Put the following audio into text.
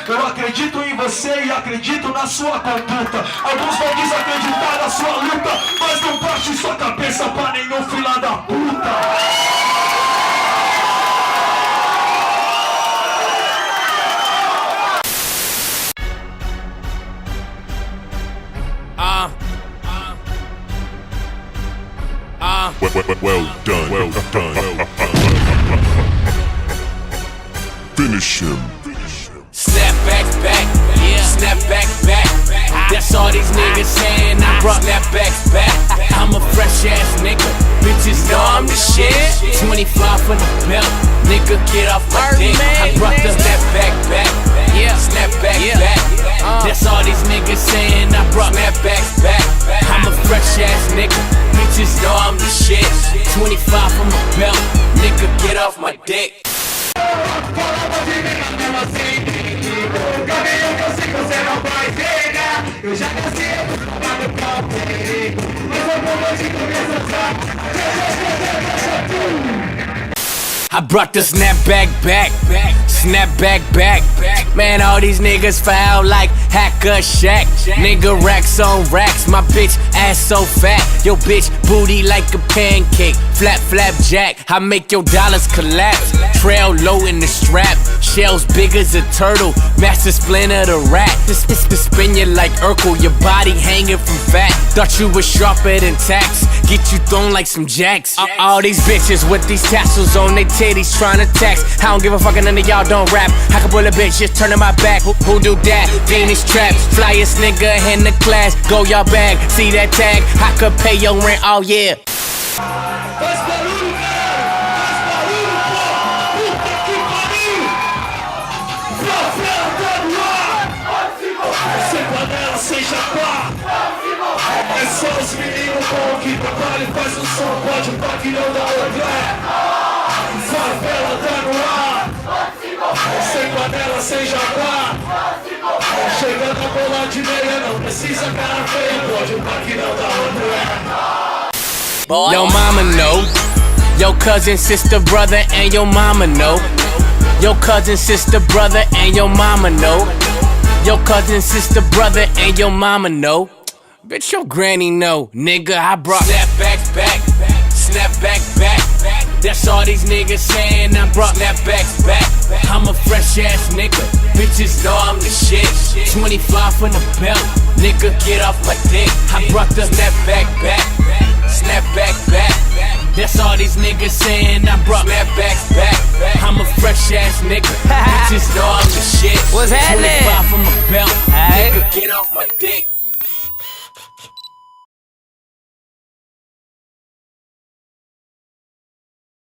Eu acredito em você e acredito na sua conduta. Alguns vão desacreditar na sua luta, mas não baixe sua cabeça pra nenhum filho da puta. Well done. Finish him. Snap back, yeah. Snap back. That's all these niggas saying. I brought snap back. I'm a fresh ass nigga. Bitches know I'm the shit. 25 for the belt. Nigga, get off my dick. I brought the snap back. Yeah, snap back. That's all these niggas saying. I brought snap back. I'm a fresh ass nigga. Bitches know I'm the shit. 25 for my belt. Nigga, get off my dick. Eu já cansei de falar do pau, mas eu vou hoje começar. I brought the snapback back. Snapback back. Man, all these niggas foul like Hacker Shack. Nigga, racks on racks. My bitch ass so fat. Yo bitch booty like a pancake. Flap jack. I make your dollars collapse. Trail low in the strap. Shells big as a turtle. Master Splinter the rat. This spin you like Urkel. Your body hanging from fat. Thought you was sharper than tax. Get you thrown like some jacks. All these bitches with these tassels on their titties trying to tax. I don't give a fuck, none of y'all don't rap. I can pull a bitch just turning my back. Who do that? Venus traps. Flyest nigga in the class. Go y'all bag. See that tag? I could pay your rent all year. Seja pá, é só os meninos bons que trabalham e faz um som. Pode pá que não dá outra. Favela tá no ar, sem panela, sem jabá. Chegando a bola de meia, não precisa cara feia. Pode pá que não dá outra. Yo mama know, yo cousin, sister, brother, and your mama know. Your cousin, sister, brother, and your mama know. Your cousin, sister, brother, and your mama know. Bitch, your granny know, nigga, I brought snapback back. That's all these niggas saying. I brought snapback back. I'm a fresh ass nigga. Bitches know I'm the shit. 25 for the belt. Nigga, get off my dick. I brought the snapback back. That's all these niggas saying. I brought snapback back. I'm a fresh ass nigga. Bitches know I'm the shit. What's happening?